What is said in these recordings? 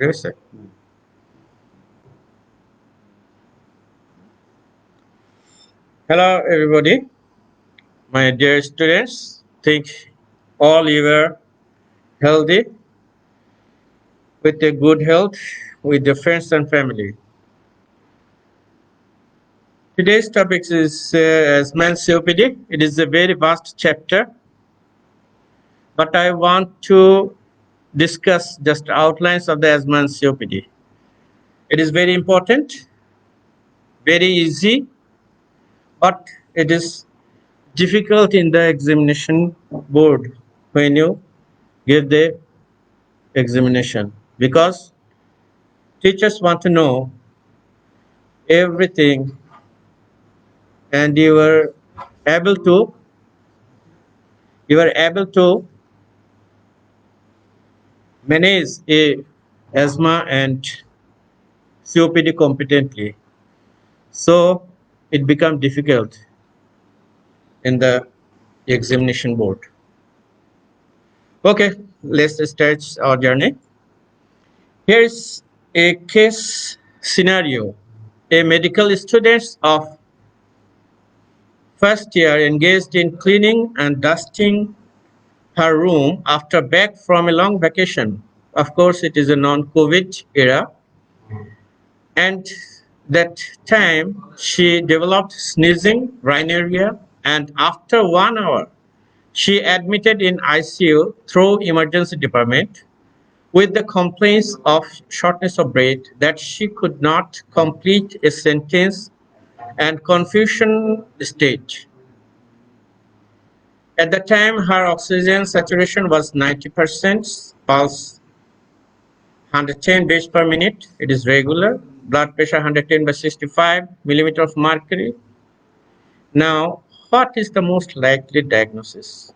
Yes, sir. Hello, everybody. My dear students, think all you are healthy, with a good health, with your friends and family. Today's topic is asthma COPD. It is a very vast chapter, but I want to discuss just outlines of the asthma COPD. It is very important, very easy, but it is difficult in the examination board when you give the examination because teachers want to know everything and able to you are able to manage a asthma and COPD competently. So it becomes difficult in the examination board. Okay, let's start our journey. Here's a case scenario. A medical student of first year engaged in cleaning and dusting her room after back from a long vacation. Of course, it is a non-COVID era, and that time she developed sneezing, rhinorrhea, and after 1 hour, she admitted in ICU through emergency department with the complaints of shortness of breath that she could not complete a sentence and confusion state. At the time, her oxygen saturation was 90%, pulse 110 beats per minute. It is regular. Blood pressure 110 by 65 millimeter of mercury. Now, what is the most likely diagnosis?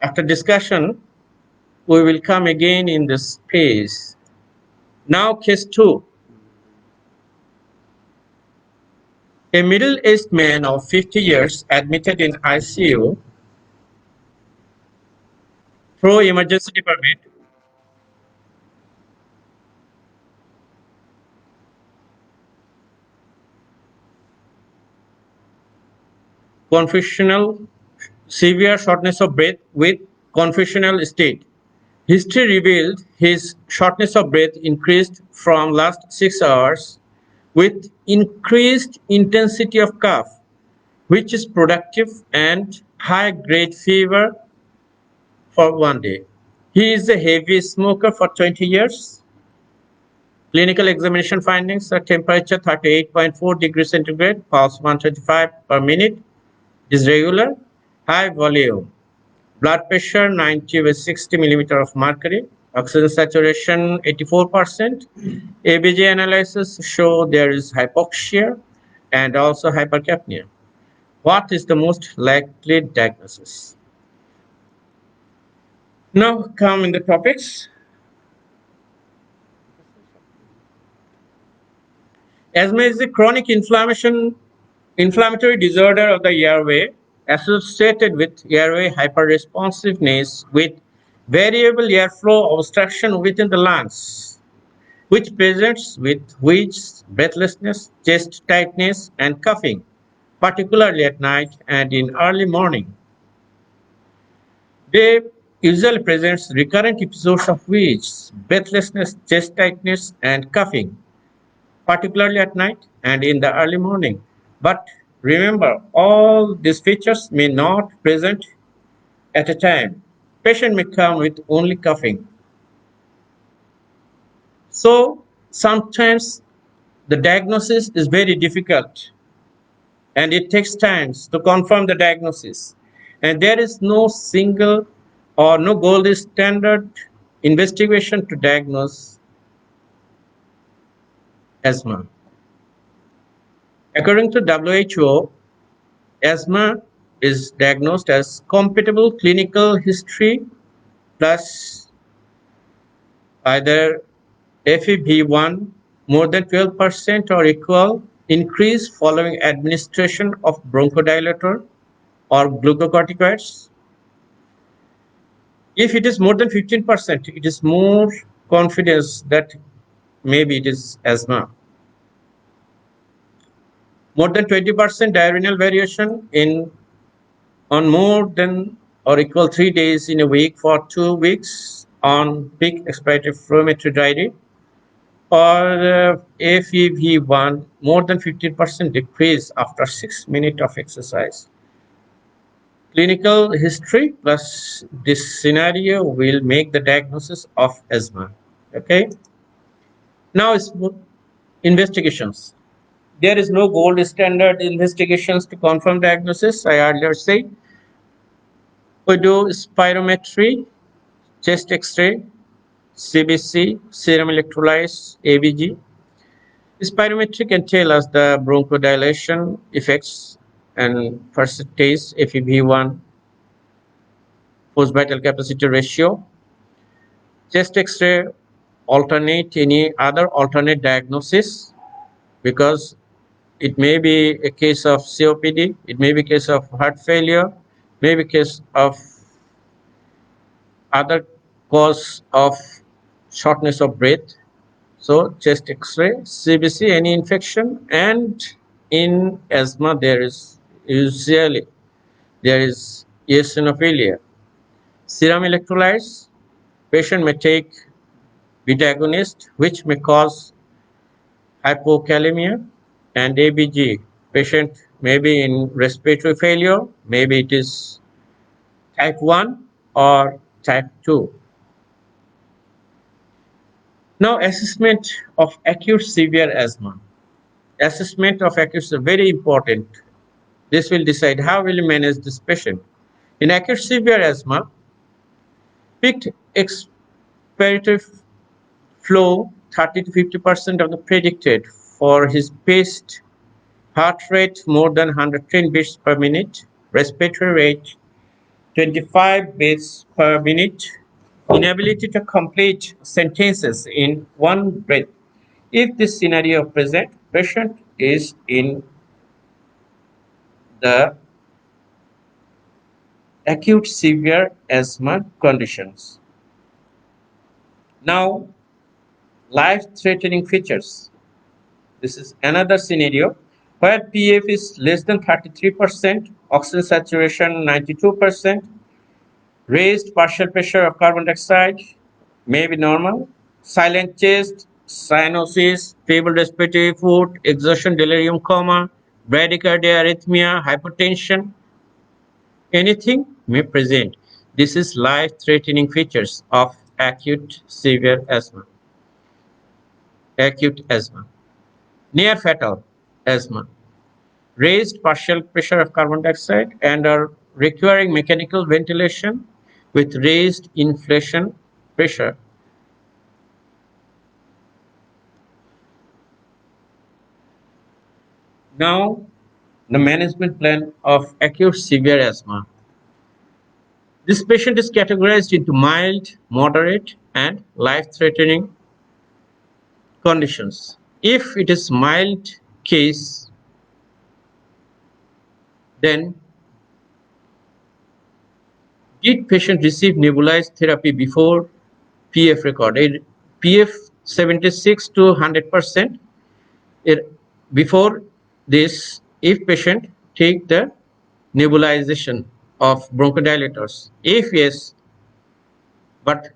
After discussion, we will come again in this phase. Now, case 2. A middle-aged man of 50 years admitted in ICU through emergency department. Confusional, severe shortness of breath with confusional state. History revealed his shortness of breath increased from last 6 hours with increased intensity of cough, which is productive and high-grade fever for 1 day. He is a heavy smoker for 20 years. Clinical examination findings are temperature 38.4 degrees centigrade, pulse 125 per minute, is regular, high volume. Blood pressure 90 by 60 millimeter of mercury, oxygen saturation 84%. ABG analysis show there is hypoxia and also hypercapnia. What is the most likely diagnosis? Now come in the topics. Asthma is a chronic inflammatory disorder of the airway associated with airway hyperresponsiveness with variable airflow obstruction within the lungs, which presents with wheeze, breathlessness, chest tightness, and coughing, particularly at night and in early morning. They usually presents recurrent episodes of wheeze, breathlessness, chest tightness, and coughing, particularly at night and in the early morning. But remember, all these features may not present at a time. Patient may come with only coughing. So sometimes the diagnosis is very difficult and it takes time to confirm the diagnosis. And there is no single or no gold standard investigation to diagnose asthma. According to WHO, asthma is diagnosed as compatible clinical history plus either FEV1 more than 12% or equal increase following administration of bronchodilator or glucocorticoids. If it is more than 15%, it is more confidence that maybe it is asthma. More than 20% diurnal variation in on more than or equal 3 days in a week for 2 weeks on peak expiratory fluorometry dry read, or FEV1 more than 15% decrease after 6 minutes of exercise. Clinical history plus this scenario will make the diagnosis of asthma. Okay. Now it's investigations. There is no gold standard investigations to confirm diagnosis. I earlier said we do spirometry, chest X-ray, CBC, serum electrolytes, ABG. Spirometry can tell us the bronchodilation effects and percentage FEV1, forced vital capacity ratio. Chest X-ray alternate any other alternate diagnosis, because it may be a case of COPD, it may be a case of heart failure, maybe case of other cause of shortness of breath. So chest X-ray, CBC, any infection, and in asthma there is usually eosinophilia. Serum electrolytes, patient may take beta agonist, which may cause hypokalemia, and ABG, patient may be in respiratory failure, maybe it is type 1 or type 2. Now, assessment of acute severe asthma. Assessment of acute is very important. This will decide how will you manage this patient. In acute severe asthma, peak expiratory flow 30 to 50% of the predicted for his paced heart rate more than 110 beats per minute, respiratory rate 25 beats per minute, inability to complete sentences in one breath. If this scenario present, patient is in the acute severe asthma conditions. Now, life-threatening features. This is another scenario where PF is less than 33%, oxygen saturation 92%, raised partial pressure of carbon dioxide may be normal, silent chest, cyanosis, feeble respiratory foot, exertion delirium coma, bradycardia arrhythmia, hypertension, anything may present. This is life-threatening features of acute severe asthma. Acute asthma. Near fatal asthma. Raised partial pressure of carbon dioxide and are requiring mechanical ventilation with raised inflation pressure. Now, the management plan of acute severe asthma. This patient is categorized into mild, moderate, and life-threatening conditions. If it is mild case, then did patient receive nebulized therapy before PF recorded? PF 76 to 100%. Before this, if patient take the nebulization of bronchodilators, if yes, but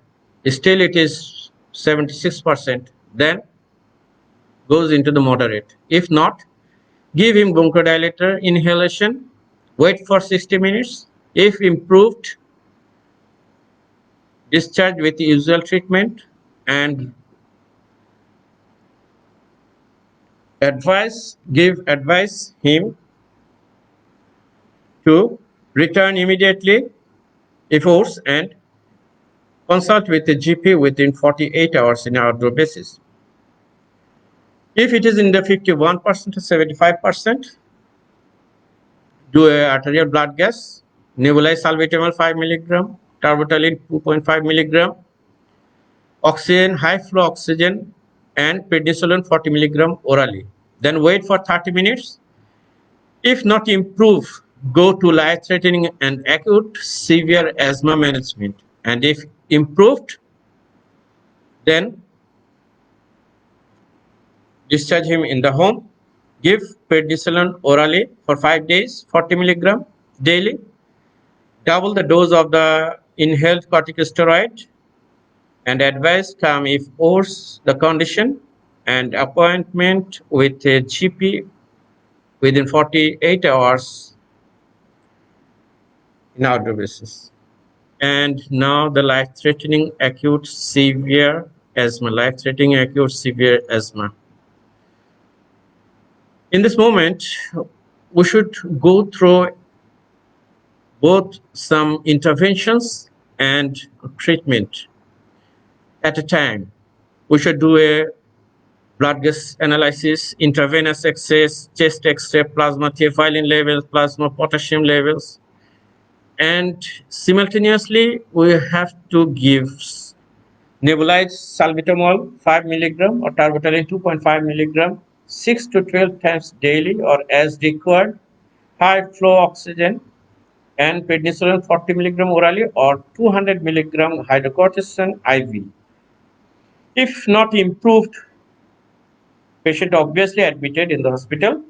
still it is 76%, then goes into the moderate. If not, give him bronchodilator inhalation, wait for 60 minutes. If improved, discharge with the usual treatment, and give advice him to return immediately efforts and consult with the GP within 48 hours in outdoor basis. If it is in the 51% to 75%, do a arterial blood gas, nebulize salbutamol 5 milligram, terbutaline 2.5 milligram, oxygen, high flow oxygen, and prednisolone 40 milligram orally. Then wait for 30 minutes. If not improve, go to life-threatening and acute severe asthma management. And if improved, Then discharge him in the home. Give prednisolone orally for 5 days, 40 milligram daily. Double the dose of the inhaled corticosteroid, and advice come if worse the condition, and appointment with a GP within 48 hours in outdoor basis. And now the life-threatening acute severe asthma, life-threatening acute severe asthma. In this moment, we should go through both some interventions and treatment at a time. We should do a blood gas analysis, intravenous access, chest X-ray, plasma theophylline levels, plasma potassium levels, and simultaneously we have to give nebulized salbutamol 5 milligram or tarbutaline 2.5 milligram 6 to 12 times daily or as required, high flow oxygen, and prednisolone 40 milligram orally or 200 milligram hydrocortisone IV. If not improved, patient obviously admitted in the hospital.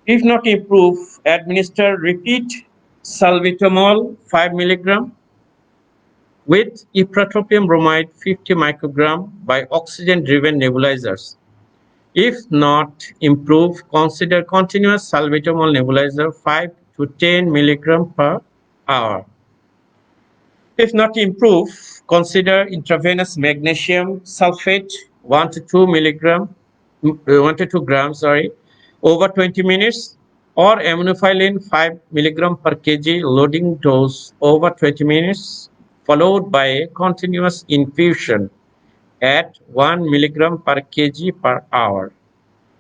If not improved, administer repeat salbutamol 5 milligram with ipratropium bromide 50 microgram by oxygen-driven nebulizers. If not improved, consider continuous salbutamol nebulizer 5 to 10 milligram per hour. If not improved, consider intravenous magnesium sulfate 1 to 2 milligram, 1 to 2 grams, over 20 minutes, or aminophylline 5 milligram per kg loading dose over 20 minutes, followed by a continuous infusion at 1 milligram per kg per hour,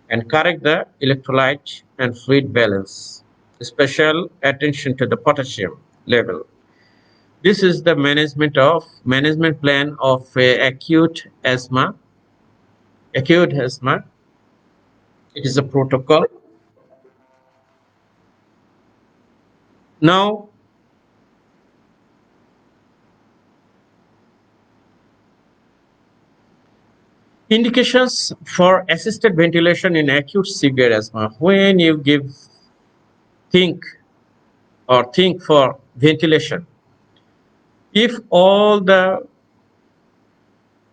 and correct the electrolyte and fluid balance. Special attention to the potassium level. This is the management plan of acute asthma. Acute asthma. It is a protocol. Now, indications for assisted ventilation in acute severe asthma. When you think for ventilation, if all the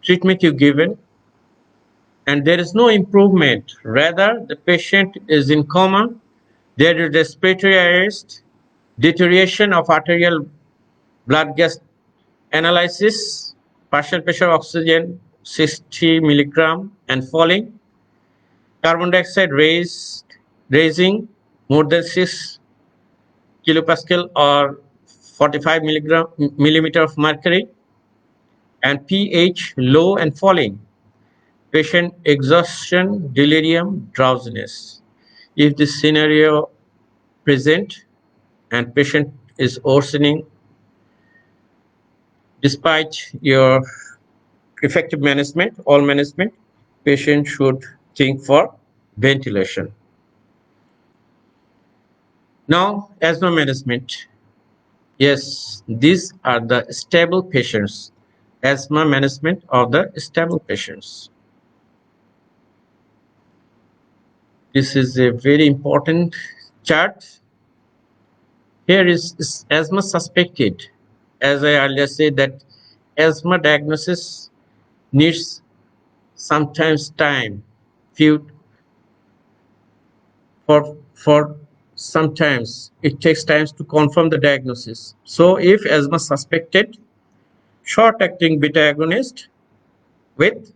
treatment you given and there is no improvement, rather the patient is in coma, there is respiratory arrest, deterioration of arterial blood gas analysis, partial pressure oxygen 60 milligram and falling, carbon dioxide raising more than 6 kilopascal or 45 millimeter of mercury, and pH low and falling. Patient exhaustion, delirium, drowsiness. If this scenario present and patient is worsening despite your effective management, all management, patient should think for ventilation. Now, asthma management. Yes, these are the stable patients. Asthma management of the stable patients. This is a very important chart. Here is asthma suspected. As I earlier said that asthma diagnosis needs sometimes time, few for sometimes it takes time to confirm the diagnosis. So if asthma suspected, short-acting beta agonist with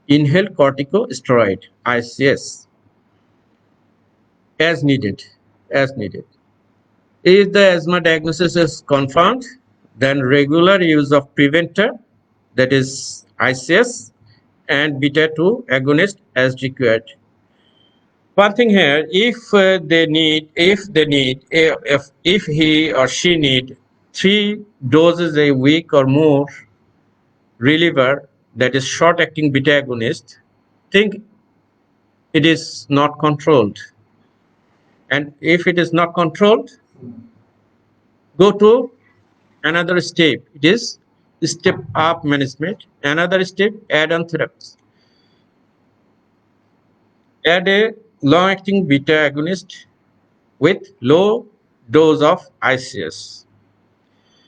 inhaled corticosteroid ICS as needed. If the asthma diagnosis is confirmed, then regular use of preventer, that is ICS, and beta 2 agonist as required. One thing here, if he or she need 3 doses a week or more reliever, that is short-acting beta agonist, think it is not controlled. And if it is not controlled, go to another step. It is step up management. Another step, add-on therapies. Add a long-acting beta agonist with low dose of ICS.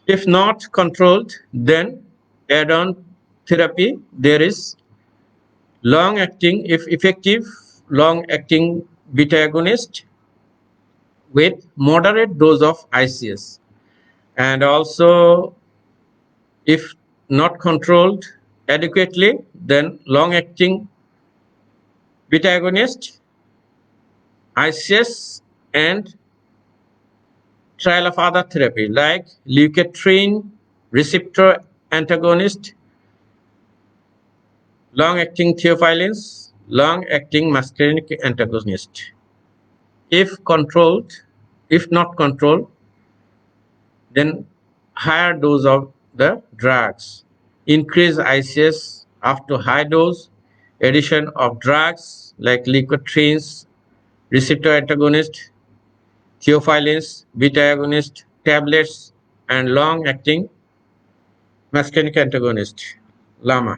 If not controlled, then add-on therapy. There is long-acting, if effective, long-acting beta agonist with moderate dose of ICS. And also, if not controlled adequately, then long-acting beta agonist, ICS, and trial of other therapy like leukotriene receptor antagonist, long-acting theophylline, long-acting muscarinic antagonist. If controlled, if not controlled, then higher dose of the drugs, increase ICS up to high dose, addition of drugs like leukotrienes, receptor antagonist, theophylline, beta agonist, tablets, and long-acting muscarinic antagonist, LAMA.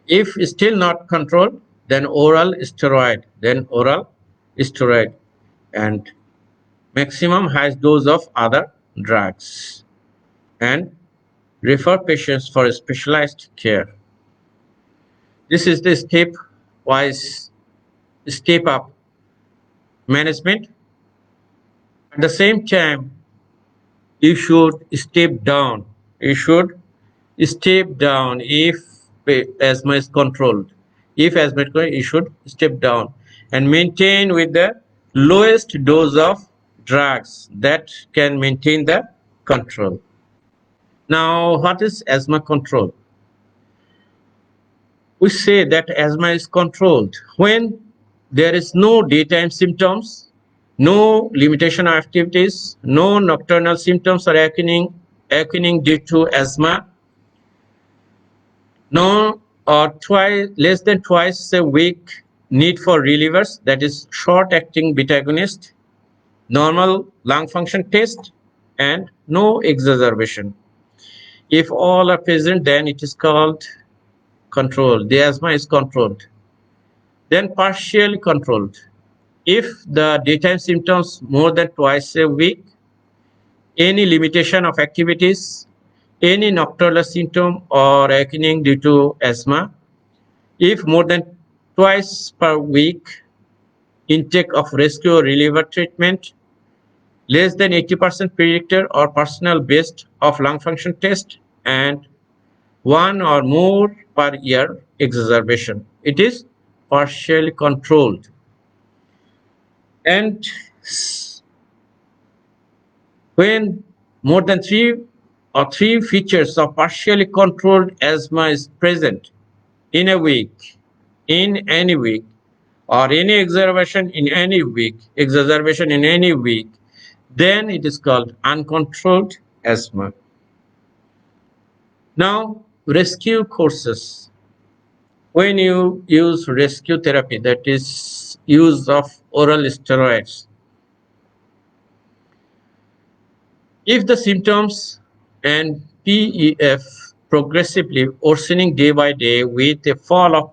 If still not controlled, then oral steroid, and maximum highest dose of other drugs, and refer patients for specialized care. This is the step-wise step-up management. At the same time, you should step down. You should step down if asthma is controlled. If asthma is controlled, you should step down and maintain with the lowest dose of drugs that can maintain the control. Now, what is asthma control? We say that asthma is controlled when there is no daytime symptoms, no limitation of activities, no nocturnal symptoms are occurring due to asthma, no or twice less than twice a week need for relievers, that is short acting beta agonist, normal lung function test, and no exacerbation. If all are present, then it is called controlled. The asthma is controlled. Then partially controlled. If the daytime symptoms more than twice a week, any limitation of activities, any nocturnal symptom or occurring due to asthma, if more than twice per week, intake of rescue or reliever treatment, less than 80% predictor or personal best of lung function test, and one or more per year exacerbation. It is partially controlled. And when more than three features of partially controlled asthma is present in a week, in any week, or any exacerbation in any week, then it is called uncontrolled asthma. Now, rescue courses. When you use rescue therapy, that is use of oral steroids, if the symptoms and PEF progressively worsening day by day with a fall of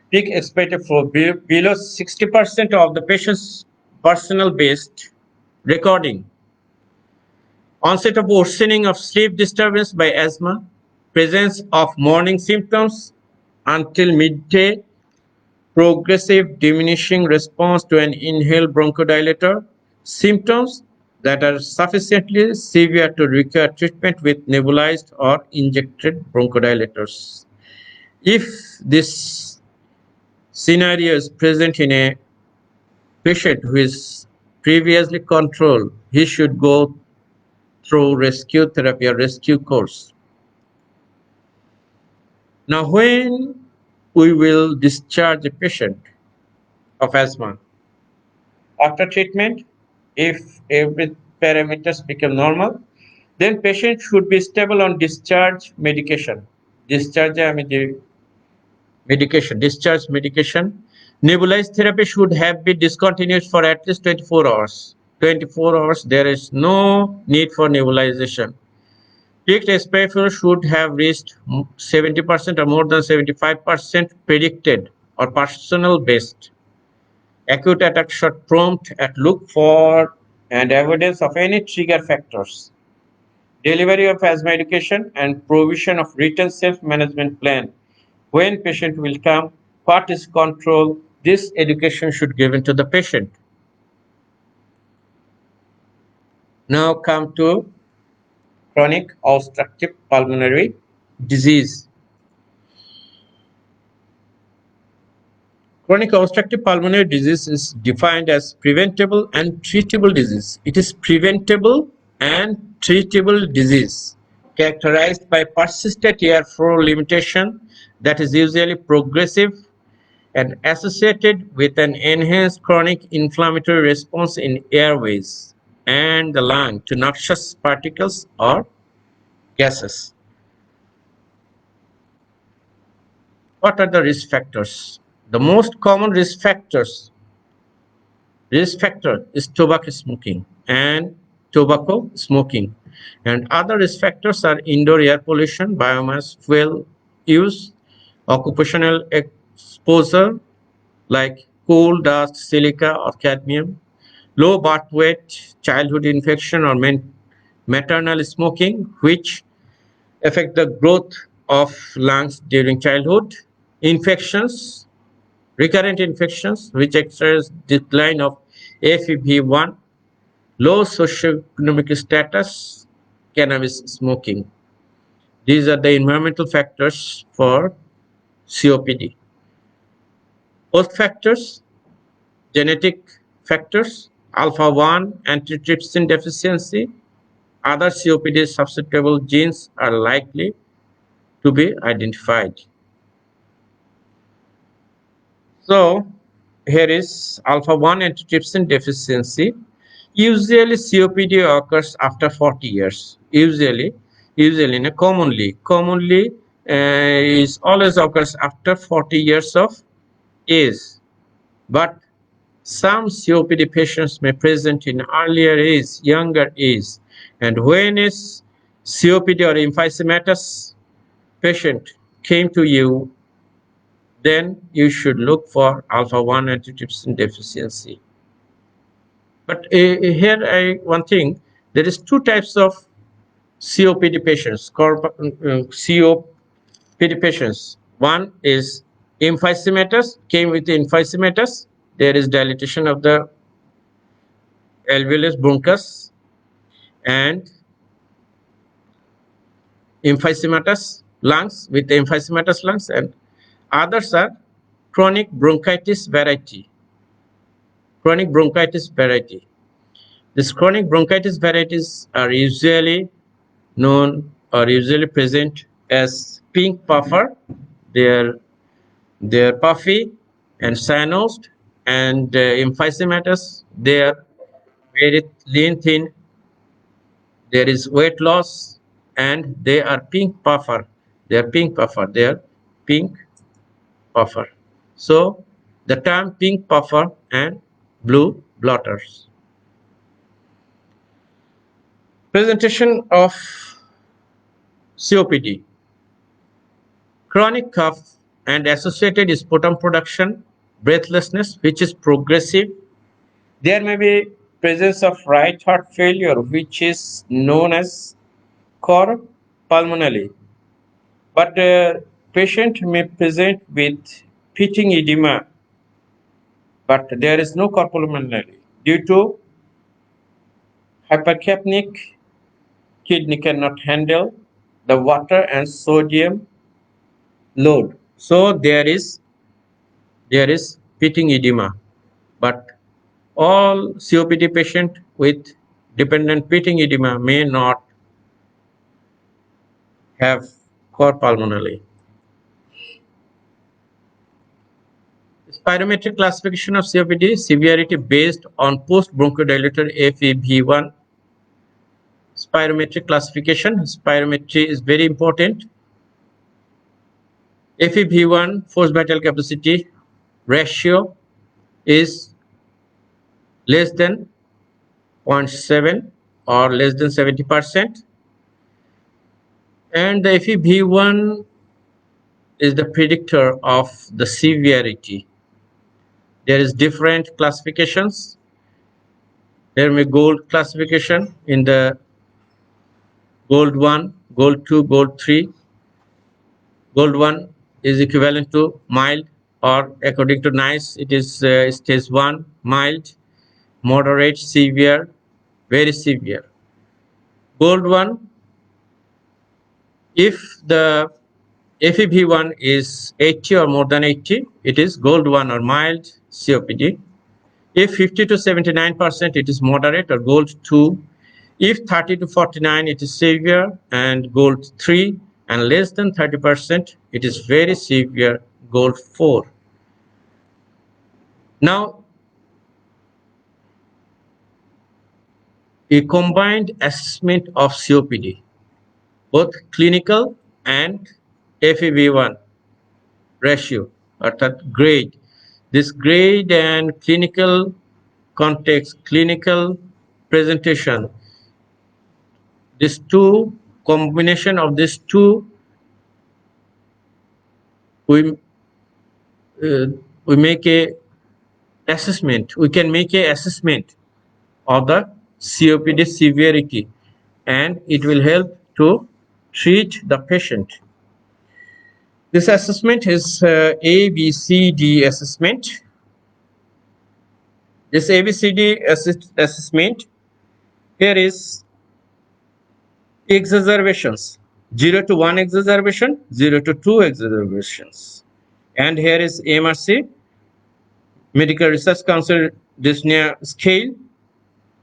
peak expected for below 60% of the patient's personal best recording, onset of worsening of sleep disturbance by asthma, presence of morning symptoms until midday, progressive diminishing response to an inhaled bronchodilator, symptoms that are sufficiently severe to require treatment with nebulized or injected bronchodilators. If this scenario is present in a patient who is previously controlled, he should go through rescue therapy or rescue course. Now, when we will discharge a patient of asthma, after treatment, if every parameters become normal, then patient should be stable on discharge medication. Discharge medication. Nebulized therapy should have been discontinued for at least 24 hours. 24 hours, there is no need for nebulization. Peak respiratory should have reached 70% or more than 75% predicted or personal best. Acute attack should prompt at look for and avoidance of any trigger factors. Delivery of asthma education and provision of written self-management plan. When patient will come, what is control, this education should given to the patient. Now come to chronic obstructive pulmonary disease. Chronic obstructive pulmonary disease is defined as preventable and treatable disease. It is preventable and treatable disease characterized by persistent airflow limitation that is usually progressive and associated with an enhanced chronic inflammatory response in airways and the lung to noxious particles or gases. What are the risk factors? The most common risk factor is tobacco smoking and tobacco smoking. And other risk factors are indoor air pollution, biomass fuel use, occupational exposure like coal dust, silica, or cadmium, low birth weight, childhood infection, or maternal smoking, which affect the growth of lungs during childhood, infections, recurrent infections, which exercise decline of FEV1, low socioeconomic status, cannabis smoking. These are the environmental factors for COPD. Host factors, genetic factors, alpha 1 antitrypsin deficiency, other COPD susceptible genes are likely to be identified. So, here is alpha 1 antitrypsin deficiency. Usually, COPD occurs after 40 years. Commonly is always occurs after 40 years of age. But some COPD patients may present in earlier age, younger age, and when a COPD or emphysematous patient came to you, then you should look for alpha 1 antitrypsin deficiency. But here, one thing, there is two types of COPD patients. COPD patients. One is emphysematous, came with emphysematous. There is dilatation of the alveolus bronchus and emphysematous lungs with emphysematous lungs, and others are chronic bronchitis variety. Chronic bronchitis variety. These chronic bronchitis varieties are usually known or usually present as pink puffer. They are puffy and cyanosed, and emphysematous. They are very lean, thin. There is weight loss, and they are pink puffer. They are pink puffer. They are pink puffer. So the term pink puffer and blue blotters. Presentation of COPD. Chronic cough and associated sputum production, breathlessness, which is progressive. There may be presence of right heart failure, which is known as cor pulmonale. But the patient may present with pitting edema, but there is no cor pulmonale due to hypercapnic kidney cannot handle the water and sodium load. So there is pitting edema, but all COPD patient with dependent pitting edema may not have cor pulmonale. Spirometric classification of COPD severity based on post-bronchodilator FEV1. Spirometric classification. Spirometry is very important. FEV1 forced vital capacity ratio is less than 0.7 or less than 70%. And the FEV1 is the predictor of the severity. There is different classifications. There may gold classification in the gold 1, gold 2, gold 3. Gold 1 is equivalent to mild, or according to NICE, it is stage 1, mild, moderate, severe, very severe. Gold 1, if the FEV1 is 80 or more than 80, it is gold 1 or mild COPD. If 50 to 79%, it is moderate or gold 2. If 30 to 49, it is severe and gold 3, and less than 30%, it is very severe, gold 4. Now, a combined assessment of COPD, both clinical and FEV1 ratio, অর্থাৎ grade. This grade and clinical context, clinical presentation, these two, combination of these two, we make a assessment. We can make a assessment of the COPD severity, and it will help to treat the patient. This assessment is ABCD assessment. This ABCD assessment, here is exacerbations, 0 to 1 exacerbation, 0 to 2 exacerbations. And here is MRC, Medical Research Council dyspnea scale,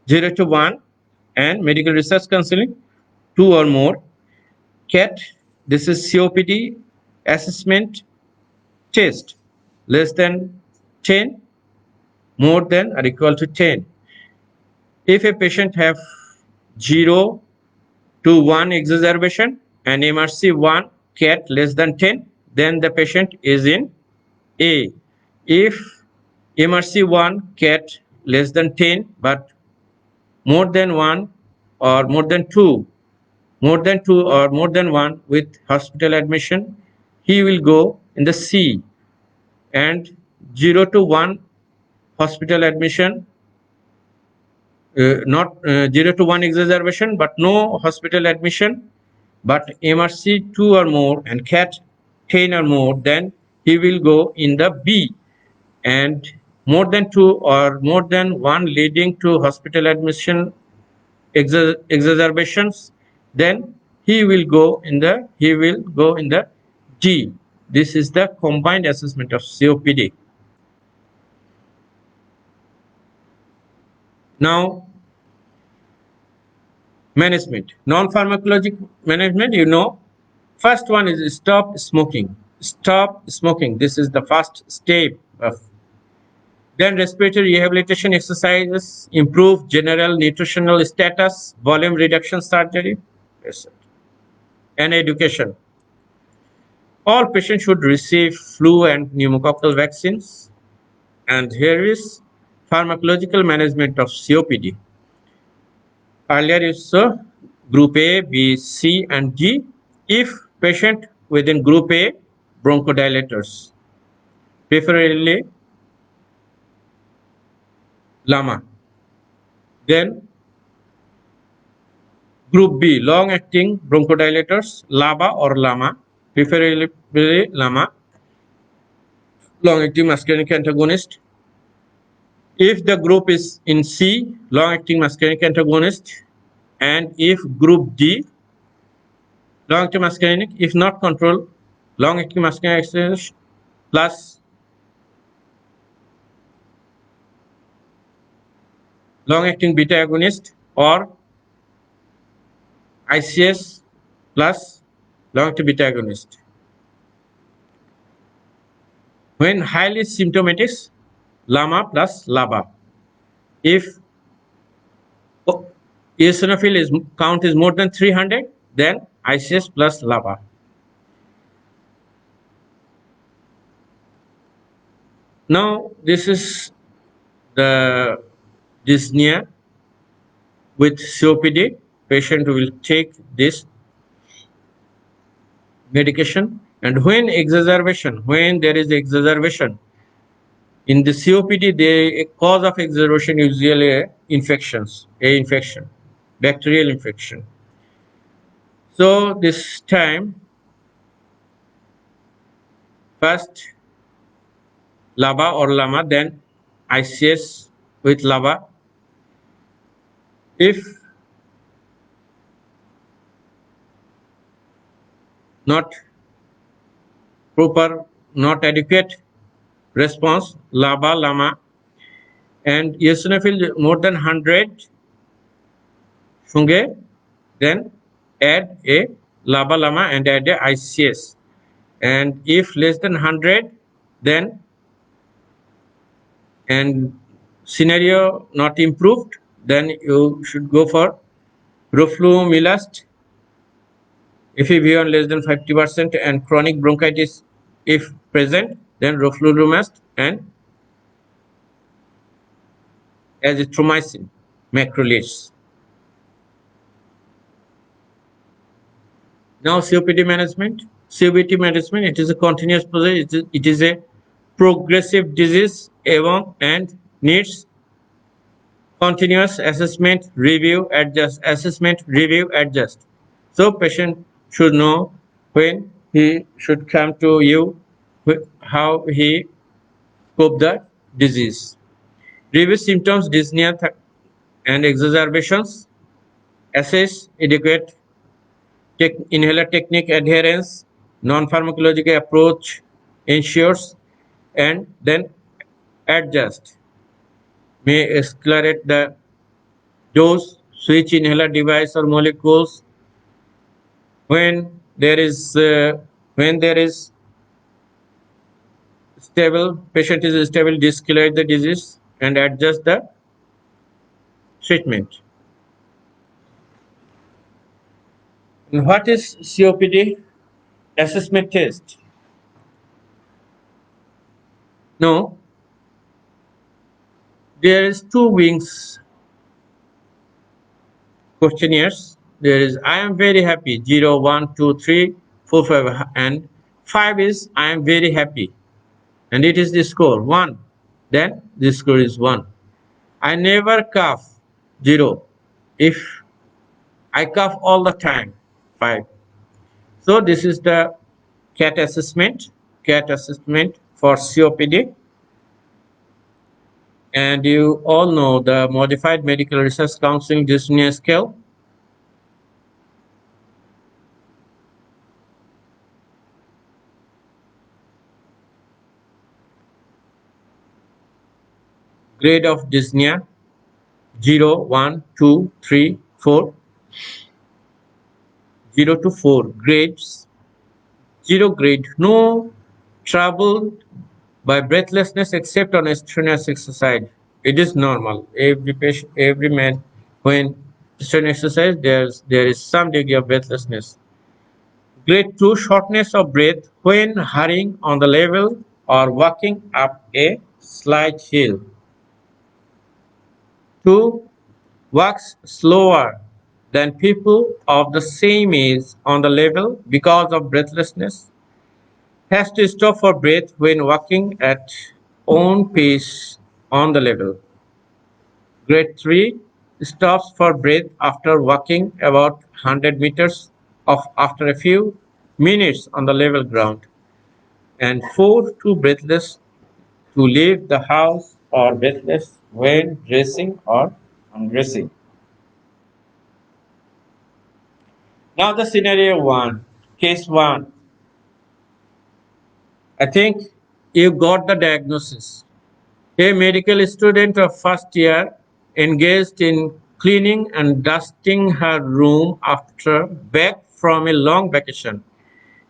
0 to 1, and Medical Research Counseling 2 or more. CAT, this is COPD assessment test, less than 10, more than or equal to 10. If a patient have 0 to 1 exacerbation and MRC 1, CAT less than 10, then the patient is in A. If MRC 1, CAT less than 10, but more than 1 or more than 2, or more than 1 with hospital admission, he will go in the C. And 0 to 1 hospital admission, not 0 to 1 exacerbation, but no hospital admission, but MRC 2 or more and CAT 10 or more, then he will go in the B. And more than 2 or more than 1 leading to hospital admission exacerbations, then he will go in the D. This is the combined assessment of COPD. Now, management, non-pharmacologic management, first one is stop smoking. This is the first step of. Then respiratory rehabilitation exercises, improve general nutritional status, volume reduction surgery, etc. And education. All patients should receive flu and pneumococcal vaccines. And here is pharmacological management of COPD. Earlier you saw group A, B, C, and D. If patient within group A, bronchodilators, preferably LAMA. Then group B, long-acting bronchodilators, LABA or LAMA, preferably LAMA, long-acting muscarinic antagonist. If the group is in C, long-acting muscarinic antagonist, and if group D, long-acting muscarinic, if not controlled, long-acting muscarinic antagonist plus long-acting beta agonist, or ICS plus long-acting beta agonist. When highly symptomatic, LAMA plus LABA. If eosinophil count is more than 300, then ICS plus LABA. Now, this is the dyspnea with COPD. Patient will take this medication. And when there is exacerbation in the COPD, the cause of exacerbation is usually a infection, bacterial infection. So this time, first LABA or LAMA, then ICS with LABA. If not proper, not adequate response, LABA, LAMA, and eosinophil more than 100 সঙ্গে, then add a LABA, LAMA and add a ICS. And if less than 100, then and scenario not improved, then you should go for roflumilast. FEV1 less than 50% and chronic bronchitis if present, then roflumilast and azithromycin macrolides. Now COPD management. COPD management, it is a continuous process. It is a progressive disease and needs continuous assessment, review, adjust. So patient should know when he should come to you, how he cope the disease. Review symptoms, dyspnea and exacerbations. Assess adequate inhaler technique adherence, non-pharmacological approach ensures, and then adjust. May accelerate the dose, switch inhaler device or molecules. When there is patient is stable, de-escalate the disease and adjust the treatment. And what is COPD assessment test? No, there is two wings questionnaires. There is I am very happy 0, 1, 2, 3, 4, 5, and 5 is I am very happy, and it is the score 1. Then the score is 1. I never cough 0. If I cough all the time 5. So this is the CAT assessment for COPD. And you all know the Modified Medical Research Council dyspnea scale. Grade of dyspnea 0, 1, 2, 3, 4. 0 to 4 grades. 0 grade, no trouble by breathlessness except on strenuous exercise. It is normal. Every man, when strenuous exercise, there is some degree of breathlessness. Grade 2, shortness of breath when hurrying on the level or walking up a slight hill. 2, walks slower than people of the same age on the level because of breathlessness. Has to stop for breath when walking at own pace on the level. Grade 3, stops for breath after walking about 100 meters after a few minutes on the level ground. And 4, too breathless to leave the house or breathless when dressing or undressing. Now the scenario 1, case 1. I think you got the diagnosis. A medical student of first year engaged in cleaning and dusting her room after back from a long vacation.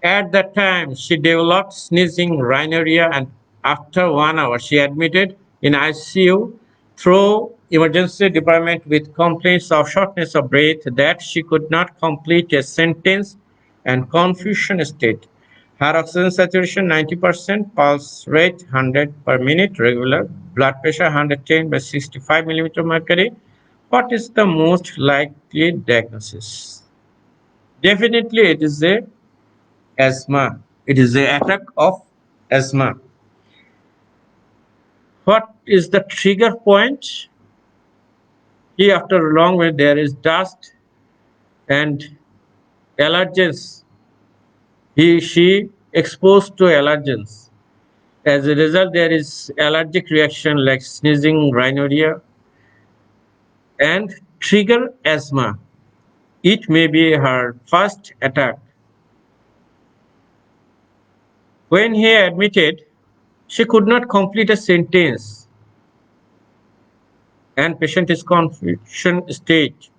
At that time, she developed sneezing rhinorrhea, and after 1 hour, she admitted in ICU through emergency department with complaints of shortness of breath, that she could not complete a sentence, and confusion state. Her oxygen saturation 90%, pulse rate 100 per minute, regular, blood pressure 110 by 65 millimeter mercury. What is the most likely diagnosis? Definitely it is a asthma. It is the attack of asthma. What is the trigger point? Here, after a long way, there is dust and allergens. She exposed to allergens. As a result, there is allergic reaction like sneezing, rhinorrhea, and trigger asthma. It may be her first attack. When he admitted, she could not complete a sentence and patient is confusion state.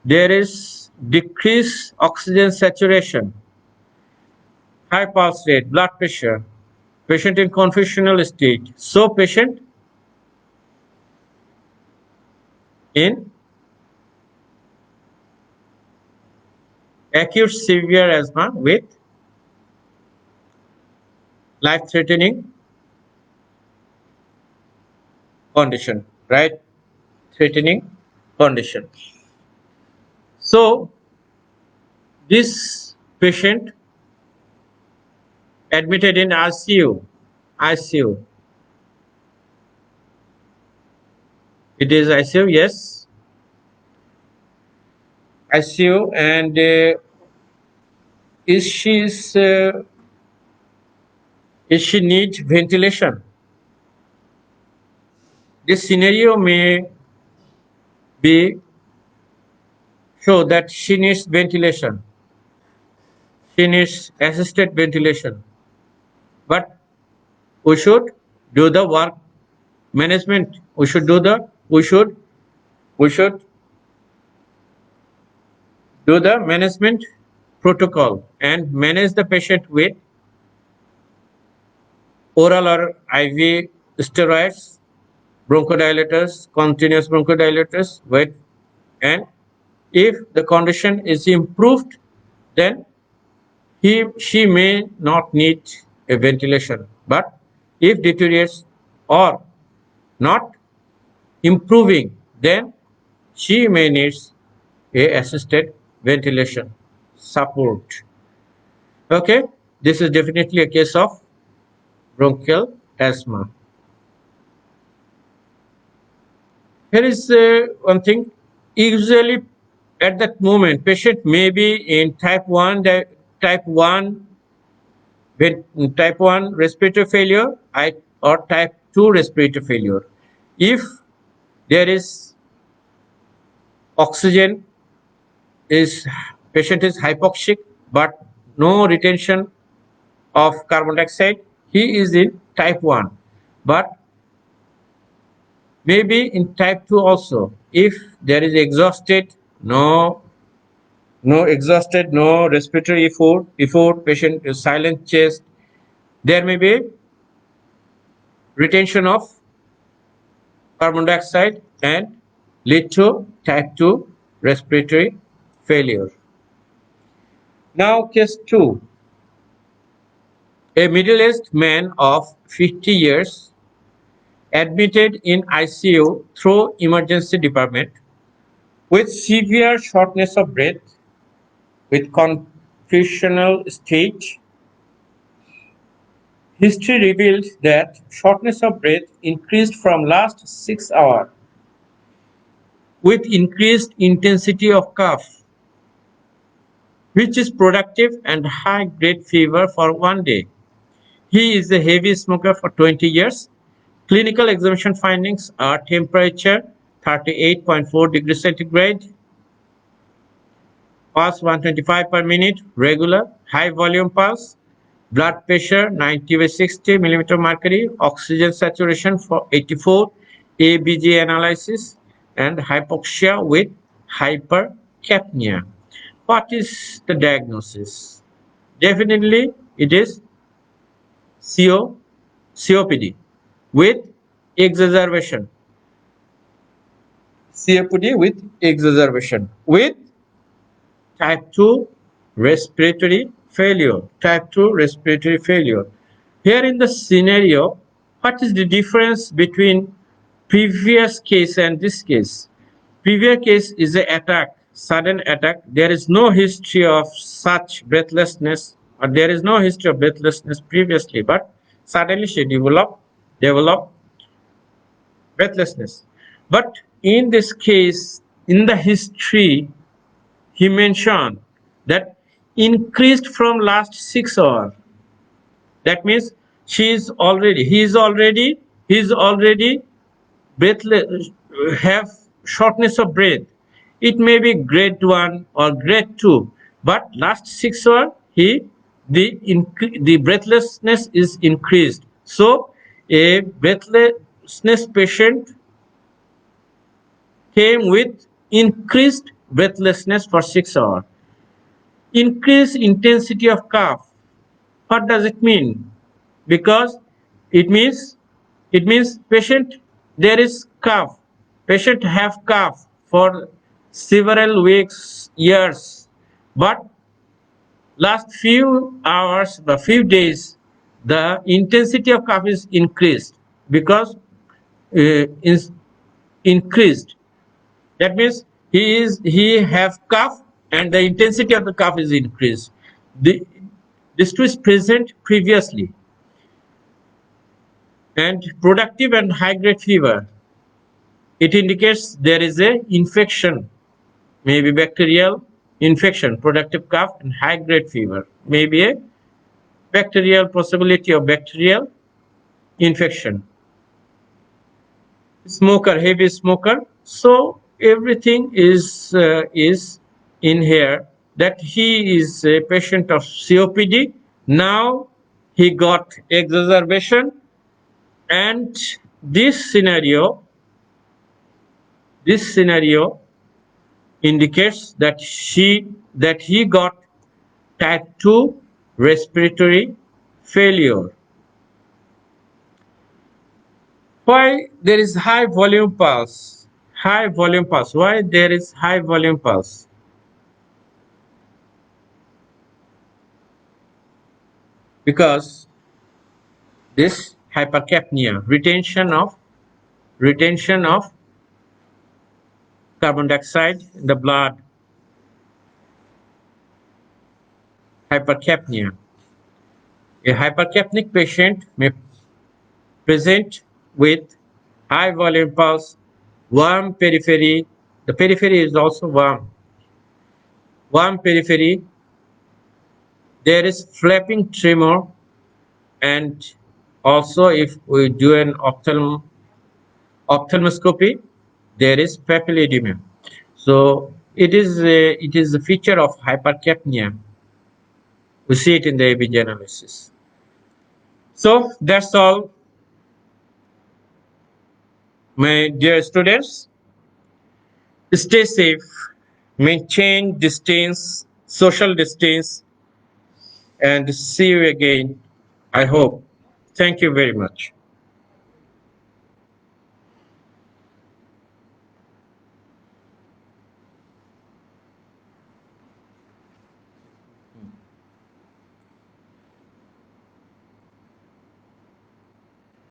There is decreased oxygen saturation, high pulse rate, blood pressure, patient in confusional state. So patient in acute severe asthma with life-threatening condition, right? Threatening condition. So this patient admitted in ICU. ICU. It is ICU, yes. ICU, and is she need ventilation? This scenario may be show that she needs ventilation. She needs assisted ventilation. But we should do the work management. We should do the management protocol and manage the patient with oral or IV steroids, bronchodilators, continuous bronchodilators, with, and if the condition is improved, then she may not need a ventilation. But if deteriorates or not improving, then she may need a assisted ventilation support. Okay, this is definitely a case of bronchial asthma. Here is one thing. Usually, at that moment, patient may be in type one type 1 respiratory failure or type 2 respiratory failure. If there is oxygen, is patient is hypoxic but no retention of carbon dioxide, he is in type 1. But maybe in type 2 also, if there is exhausted, no exhausted, no respiratory effort, patient is silent chest, there may be retention of carbon dioxide and lead to type 2 respiratory failure. Now case 2. A middle-aged man of 50 years admitted in ICU through emergency department with severe shortness of breath with confusional state. History revealed that shortness of breath increased from last 6 hours with increased intensity of cough, which is productive and high-grade fever for 1 day. He is a heavy smoker for 20 years. Clinical examination findings are temperature 38.4 degrees centigrade, pulse 125 per minute, regular, high volume pulse, blood pressure 90/60 millimeter mercury, oxygen saturation for 84, ABG analysis, and hypoxia with hypercapnia. What is the diagnosis? Definitely it is COPD with exacerbation. COPD with exacerbation with type 2 respiratory failure. Type 2 respiratory failure. Here in the scenario, what is the difference between previous case and this case? Previous case is an attack, sudden attack. There is no history of such breathlessness there is no history of breathlessness previously, but suddenly she developed breathlessness. But in this case, in the history, he mentioned that increased from last 6 hours. That means he is already breathless, have shortness of breath. It may be grade 1 or grade 2, but last 6 hours the breathlessness is increased. So a breathlessness patient came with increased breathlessness for 6 hours. Increased intensity of cough. What does it mean? Because it means patient there is cough. Patient have cough for several weeks, years, but last few hours, the few days, the intensity of cough is increased because is increased. That means he have cough and the intensity of the cough is increased. The, this is present previously. And productive and high grade fever, it indicates there is a infection, maybe bacterial infection. Productive cough and high grade fever, maybe a bacterial possibility of bacterial infection. Smoker, heavy smoker. So everything is in here, that he is a patient of COPD. Now he got exacerbation, and this scenario indicates that he got type 2 respiratory failure. Why there is high volume pulse? High volume pulse. Why there is high volume pulse? Because this hypercapnia, retention of carbon dioxide in the blood, hypercapnia. A hypercapnic patient may present with high volume pulse, warm periphery. The periphery is also warm. Warm periphery. There is flapping tremor, and also if we do an ophthalmoscopy, there is papilledema. So it is a feature of hypercapnia. We see it in the ABG analysis. So that's all, my dear students. Stay safe, maintain distance, social distance, and see you again, I hope. Thank you very much.